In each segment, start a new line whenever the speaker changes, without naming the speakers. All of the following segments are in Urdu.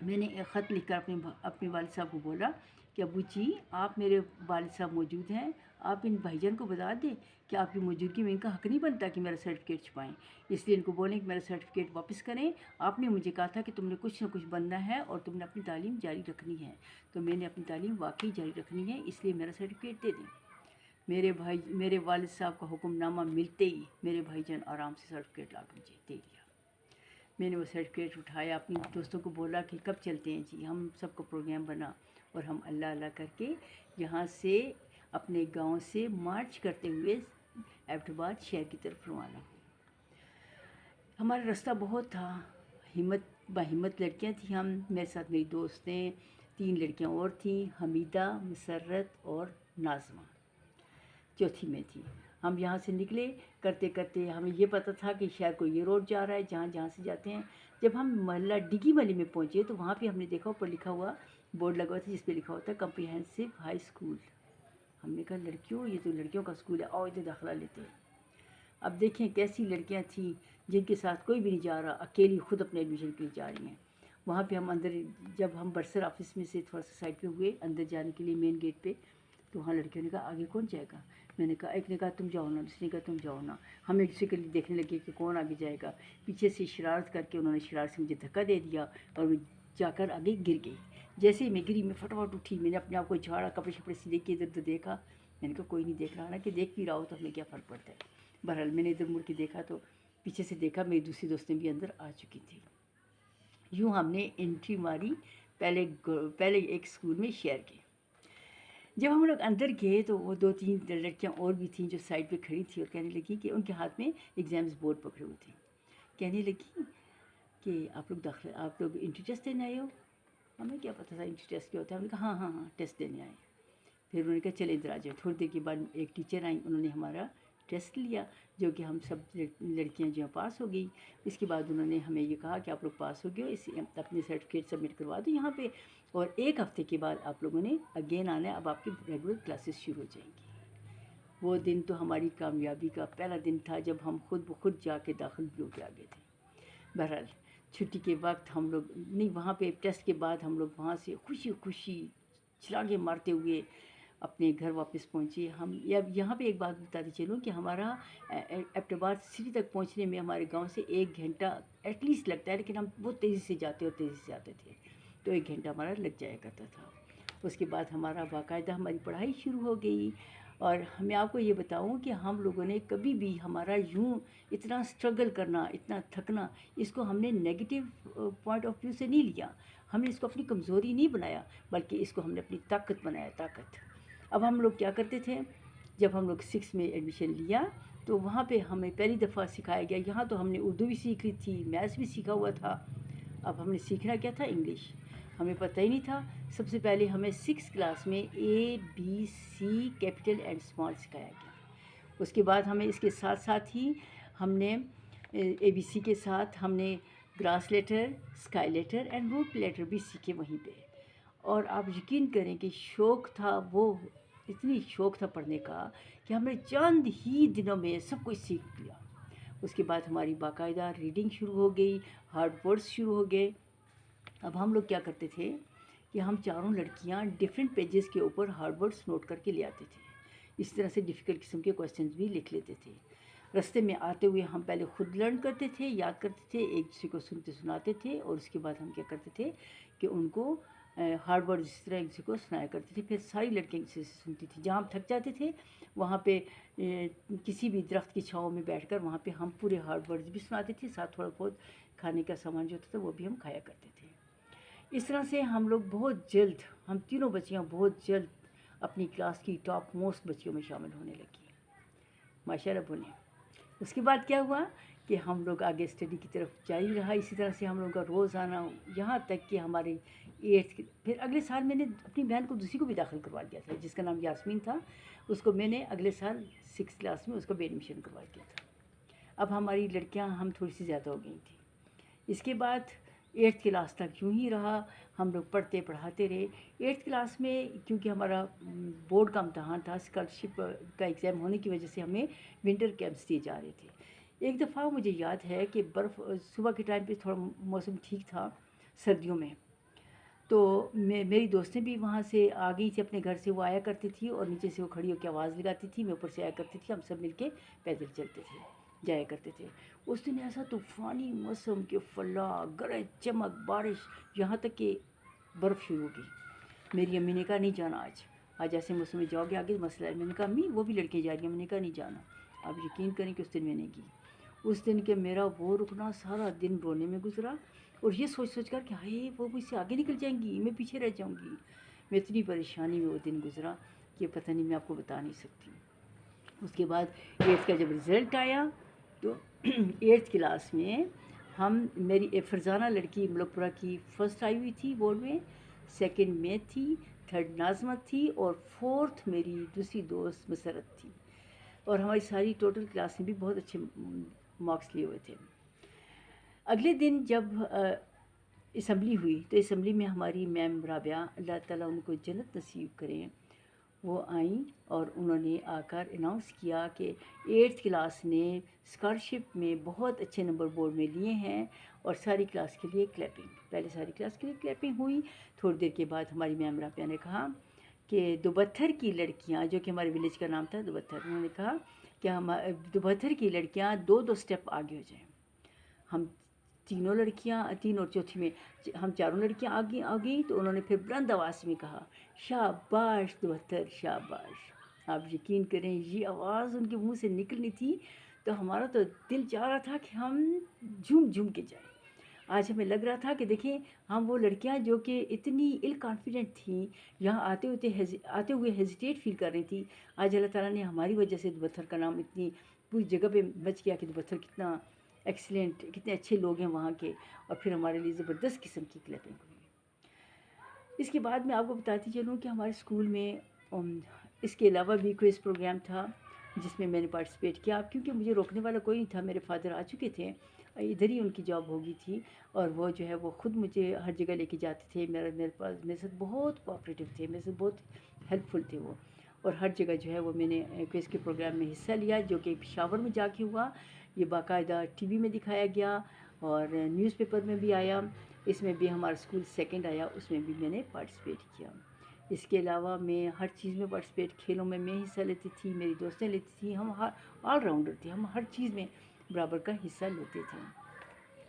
میں نے ایک خط لکھ کر اپنے والد صاحب کو بولا کہ ابو جی آپ میرے والد صاحب موجود ہیں، آپ ان بھائی جان کو بتا دیں کہ آپ کی موجودگی میں ان کا حق نہیں بنتا کہ میرا سرٹیفکیٹ چھپائیں، اس لیے ان کو بولیں کہ میرا سرٹیفکیٹ واپس کریں، آپ نے مجھے کہا تھا کہ تم نے کچھ نہ کچھ بننا ہے اور تم نے اپنی تعلیم جاری رکھنی ہے، تو میں نے اپنی تعلیم واقعی جاری رکھنی ہے، اس لیے میرا سرٹیفکیٹ دے دیں۔ میرے والد صاحب کا حکم نامہ ملتے ہی میرے بھائی جان آرام سے سرٹیفکیٹ لا کر مجھے دے دیا۔ میں نے وہ سرٹیفکیٹ اٹھایا، اپنی دوستوں کو بولا کہ کب چلتے ہیں جی، ہم سب کو پروگرام بنا اور ہم اللہ اللہ کر کے یہاں سے اپنے گاؤں سے مارچ کرتے ہوئے ایبٹ آباد شہر کی طرف روانہ ہوئے۔ ہمارا راستہ بہت تھا، ہمت لڑکیاں تھیں ہم، میرے ساتھ میری دوستیں 3 لڑکیاں اور تھیں، حمیدہ، مسرت اور ناظمہ چوتھی میں تھی۔ ہم یہاں سے نکلے کرتے کرتے ہمیں یہ پتہ تھا کہ شاید کوئی یہ روڈ جا رہا ہے جہاں سے جاتے ہیں۔ جب ہم محلہ ڈگی ملی میں پہنچے تو وہاں پہ ہم نے دیکھا اوپر لکھا ہوا بورڈ لگا ہوا تھا جس پہ لکھا ہوتا کمپریہنسو ہائی اسکول۔ ہم نے کہا لڑکیوں یہ تو لڑکیوں کا اسکول ہے، آؤ ادھر داخلہ لیتے ہیں۔ اب دیکھیں کیسی لڑکیاں تھیں جن کے ساتھ کوئی بھی نہیں جا رہا، اکیلی خود اپنے ایڈمیشن کے لیے جا رہی ہیں۔ وہاں پہ ہم اندر جب ہم برسر آفس میں سے تھوڑا سا سائڈ پہ ہوئے اندر جانے کے لیے مین گیٹ پہ، تو وہاں لڑکیوں نے کہا آگے کون جائے گا؟ میں نے کہا، ایک نے کہا تم جاؤ نا، دوسرے نے کہا تم جاؤ نا۔ ہم ایک دوسرے کے لیے دیکھنے لگے کہ کون آگے جائے گا۔ پیچھے سے شرارت کر کے انہوں نے شرارت سے مجھے دھکا دے دیا اور میں جا کر آگے گر گئی۔ جیسے ہی میں گری میں فٹافٹ اٹھی، میں نے اپنے آپ کو جھاڑا، کپڑے شپڑے سیدھے کے ادھر ادھر دیکھا۔ میں نے کہا کوئی نہیں دیکھ رہا نا، کہ دیکھ بھی رہا ہو تو ہمیں کیا فرق پڑتا ہے۔ بہرحال میں نے ادھر مڑ کے دیکھا تو پیچھے سے دیکھا میری دوسری دوستیں بھی اندر آ چکی تھی۔ یوں ہم نے انٹری ماری پہلے ایک اسکول میں شہر کے۔ جب ہم لوگ اندر گئے تو وہ 2-3 لڑکیاں اور بھی تھیں جو سائڈ پہ کھڑی تھیں اور کہنے لگی کہ ان کے ہاتھ میں ایگزامز بورڈ پکڑے ہوئے تھے، کہنے لگی کہ آپ لوگ انٹری ٹیسٹ دینے آئے ہو؟ ہمیں کیا پتہ تھا انٹری ٹیسٹ کیا ہوتا ہے؟ ہم نے کہا ہاں ٹیسٹ دینے آئے۔ پھر انہوں نے کہا چلے ادھر آ جاؤ۔ تھوڑی دیر کے بعد ایک ٹیچر آئیں، انہوں نے ہمارا ٹیسٹ لیا جو کہ ہم سب لڑکیاں جو ہیں پاس ہو گئی۔ اس کے بعد انہوں نے ہمیں یہ کہا کہ آپ لوگ پاس ہو گئے، اس اپنے سرٹیفکیٹ سبمٹ کروا دو یہاں پہ، اور 1 ہفتے کے بعد آپ لوگوں نے اگین آنا ہے، اب آپ کی ریگولر کلاسز شروع ہو جائیں گی۔ وہ دن تو ہماری کامیابی کا پہلا دن تھا جب ہم خود بخود جا کے داخل بھی ہو کے آ گئے تھے۔ بہرحال چھٹی کے وقت ہم لوگ نہیں، وہاں پہ ٹیسٹ کے بعد ہم لوگ وہاں سے خوشی چھلاگے مارتے ہوئے اپنے گھر واپس پہنچے۔ ہم یہاں پہ ایک بات بتاتی چلوں کہ ہمارا ایبٹ آباد سٹی تک پہنچنے میں ہمارے گاؤں سے 1 گھنٹہ ایٹ لیسٹ لگتا ہے، لیکن ہم بہت تیزی سے جاتے اور تیزی سے آتے تھے، تو 1 گھنٹہ ہمارا لگ جایا کرتا تھا۔ اس کے بعد ہمارا باقاعدہ ہماری پڑھائی شروع ہو گئی۔ اور میں آپ کو یہ بتاؤں کہ ہم لوگوں نے کبھی بھی ہمارا یوں اتنا اسٹرگل کرنا، اتنا تھکنا، اس کو ہم نے نیگیٹو پوائنٹ آف ویو سے نہیں لیا، ہم نے اس کو اپنی کمزوری نہیں بنایا، بلکہ اس کو ہم نے اپنی طاقت بنایا، طاقت۔ اب ہم لوگ کیا کرتے تھے، جب ہم لوگ 6 میں ایڈمیشن لیا تو وہاں پہ ہمیں پہلی دفعہ سکھایا گیا، یہاں تو ہم نے اردو بھی سیکھ لی تھی، میتھس بھی سیکھا ہوا تھا، اب ہم نے سیکھنا کیا تھا، انگلش۔ ہمیں پتہ ہی نہیں تھا۔ سب سے پہلے ہمیں 6 کلاس میں ABC کیپٹل اینڈ اسمال سکھایا گیا۔ اس کے بعد ہمیں اس کے ساتھ ساتھ ہی ہم نے ABC کے ساتھ ہم نے grass letter, sky letter and root letter بھی سیکھے وہیں پہ۔ اور آپ یقین کریں کہ شوق تھا، وہ اتنی شوق تھا پڑھنے کا کہ ہم نے چند ہی دنوں میں سب کچھ سیکھ لیا۔ اس کے بعد ہماری باقاعدہ ریڈنگ شروع ہو گئی، ہارڈ ورڈس شروع ہو گئے۔ اب ہم لوگ کیا کرتے تھے کہ ہم چاروں لڑکیاں ڈفرینٹ پیجز کے اوپر ہارڈ ورڈس نوٹ کر کے لے آتے تھے، اس طرح سے ڈیفیکلٹ قسم کے کویسچنز بھی لکھ لیتے تھے۔ رستے میں آتے ہوئے ہم پہلے خود لرن کرتے تھے، یاد کرتے تھے، ایک دوسرے کو سنتے سناتے تھے، اور اس کے بعد ہم کیا کرتے تھے کہ ان کو ہارڈ ورڈ اس طرح ایک دوسرے کو سنایا کرتے تھے۔ پھر ساری لڑکیاں ایک دوسرے سے سنتی تھیں، جہاں ہم تھک جاتے تھے وہاں پہ کسی بھی درخت کی چھاؤں میں بیٹھ کر وہاں پہ ہم پورے ہارڈ ورڈز بھی سناتے تھے، ساتھ تھوڑا بہت کھانے کا سامان جو ہوتا تھا وہ بھی ہم کھایا کرتے تھے۔ اس طرح سے ہم لوگ بہت جلد، ہم تینوں بچیاں بہت جلد اپنی کلاس کی ٹاپ موسٹ بچیوں میں شامل ہونے لگی، ماشاء اللہ بولیں۔ اس کے بعد کیا ہوا کہ ہم لوگ آگے اسٹڈی کی طرف جاری رہا، اسی طرح سے ہم لوگوں کا روز آنا، یہاں تک کہ ہمارے 8 پھر اگلے سال میں نے اپنی بہن کو دوسری کو بھی داخل کروا دیا تھا جس کا نام یاسمین تھا، اس کو میں نے اگلے سال 6 کلاس میں اس کو بھی ایڈمیشن کروا دیا تھا۔ اب ہماری لڑکیاں ہم تھوڑی سی زیادہ ہو گئی تھیں۔ اس کے بعد 8 کلاس تک یوں ہی رہا، ہم لوگ پڑھتے پڑھاتے رہے۔ 8 کلاس میں کیونکہ ہمارا بورڈ کا امتحان تھا، اسکالرشپ کا ایگزام ہونے کی وجہ سے ہمیں ونٹر کیمپس دیے جا رہے تھے۔ ایک دفعہ مجھے یاد ہے کہ برف صبح کے ٹائم پہ تھوڑا موسم ٹھیک تھا سردیوں میں، تو میری دوستیں بھی وہاں سے آ گئی تھی اپنے گھر سے، وہ آیا کرتی تھی اور نیچے سے وہ کھڑی ہو کے آواز لگاتی تھی، میں اوپر سے آیا کرتی تھی، ہم سب مل کے پیدل چلتے تھے، جایا کرتے تھے۔ اس دن ایسا طوفانی موسم کہ فلاح گرج چمک بارش، یہاں تک کہ برف شروع ہو گئی۔ میری امی نے کہا نہیں جانا آج ایسے موسم میں جاؤ گے آگے مسئلہ ہے۔ میں نے کہا امی وہ بھی لڑکیاں جا رہی ہیں، میں نے کہا نہیں جانا۔ آپ یقین کریں کہ اس دن میں نے کی، اس دن کہ میرا وہ رکنا سارا دن رونے میں گزرا، اور یہ سوچ کر کہ ہائے وہ مجھ سے آگے نکل جائیں گی، میں پیچھے رہ جاؤں گی۔ میں اتنی پریشانی میں وہ دن گزرا کہ پتہ نہیں، میں آپ کو بتا نہیں سکتی۔ اس کے بعد 8th کا جب رزلٹ آیا تو 8th کلاس میں میری فرزانہ لڑکی ملک پورہ کی فرسٹ آئی ہوئی تھی بورڈ میں، 2nd میں تھی، 3rd ناظمت تھی، اور 4th میری دوسری دوست مسرت تھی، اور ہماری ساری ٹوٹل کلاس میں بھی بہت اچھے مارکس لیے ہوئے تھے۔ اگلے دن جب اسمبلی ہوئی تو اسمبلی میں ہماری میم رابعہ، اللہ تعالیٰ ان کو جنت نصیب کریں، وہ آئیں اور انہوں نے آ کر اناؤنس کیا کہ 8th کلاس نے اسکالرشپ میں بہت اچھے نمبر بورڈ میں لیے ہیں، اور ساری کلاس کے لیے کلیپنگ، پہلے ساری کلاس کے لیے کلیپنگ ہوئی۔ تھوڑی دیر کے بعد ہماری میم رابعہ نے کہا کہ دوبتھر کی لڑکیاں، جو کہ ہمارے ولیج کا نام تھا دوبتھر، انہوں نے کہا کہ دوبتھر کی لڑکیاں 2 سٹیپ آگے ہو جائیں۔ ہم تینوں لڑکیاں، 3 اور چوتھی میں ہم چاروں لڑکیاں آ گئیں، تو انہوں نے پھر بلند آواز میں کہا شاباش دوبتھر شاباش۔ آپ یقین کریں یہ آواز ان کے منہ سے نکلنی تھی تو ہمارا تو دل چاہ رہا تھا کہ ہم جھوم کے جائیں۔ آج ہمیں لگ رہا تھا کہ دیکھیں ہم وہ لڑکیاں جو کہ اتنی ایل کانفیڈنٹ تھیں، یہاں آتے ہوئے ہیزیٹیٹ فیل کر رہی تھی، آج اللہ تعالیٰ نے ہماری وجہ سے دوبتھر کا نام اتنی پوری جگہ پہ بچ گیا کہ دوبتھر کتنا ایکسیلنٹ، کتنے اچھے لوگ ہیں وہاں کے، اور پھر ہمارے لیے زبردست قسم کی کلیپنگ ہوئی۔ اس کے بعد میں آپ کو بتاتی چلوں کہ ہمارے اسکول میں اس کے علاوہ بھی کوئز پروگرام تھا جس میں نے پارٹیسپیٹ کیا، کیونکہ مجھے روکنے والا کوئی نہیں تھا، میرے فادر آ چکے تھے، ادھر ہی ان کی جاب ہو گئی تھی، اور وہ جو ہے وہ خود مجھے ہر جگہ لے کے جاتے تھے، میرے ساتھ بہت کوآپریٹو تھے، میرے سے بہت ہیلپ فل تھے وہ، اور ہر جگہ جو ہے وہ میں نے کوئز کے پروگرام میں حصہ لیا، جو کہ پشاور میں جا کے ہوا، یہ باقاعدہ ٹی وی میں دکھایا گیا اور نیوز پیپر میں بھی آیا، اس میں بھی ہمارا اسکول 2nd آیا، اس میں بھی میں نے پارٹیسپیٹ کیا۔ اس کے علاوہ میں ہر چیز میں پارٹیسپیٹ، کھیلوں میں حصہ لیتی تھی، میری دوستیں لیتی تھیں، ہم آل راؤنڈر تھے، ہم ہر چیز میں برابر کا حصہ لیتے تھے۔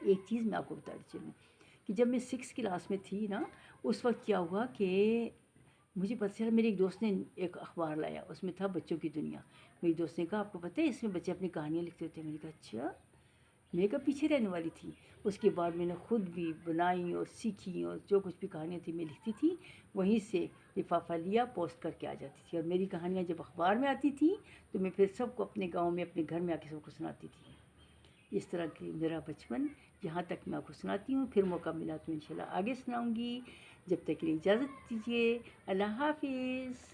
ایک چیز میں آپ کو بتاتی چلوں کہ جب میں 6th کلاس میں تھی نا، اس وقت کیا ہوا کہ مجھے پتہ چلا، میری ایک دوست نے ایک اخبار لایا، اس میں تھا بچوں کی دنیا۔ میری دوست نے کہا آپ کو پتہ ہے اس میں بچے اپنی کہانیاں لکھتے ہوتے ہیں؟ میں نے کہا اچھا، میں کب پیچھے رہنے والی تھی۔ اس کے بعد میں نے خود بھی بنائی اور سیکھی، اور جو کچھ بھی کہانیاں تھیں میں لکھتی تھی، وہیں سے لفافہ لیا پوسٹ کر کے آ جاتی تھی، اور میری کہانیاں جب اخبار میں آتی تھیں تو میں پھر سب کو اپنے گاؤں میں اپنے گھر میں آ کے سب کو سناتی تھی۔ اس طرح کی میرا بچپن، یہاں تک میں آپ کو سناتی ہوں، پھر موقع ملا تو انشاءاللہ آگے سناؤں گی۔ جب تک کے لیے اجازت دیجیے، اللہ حافظ۔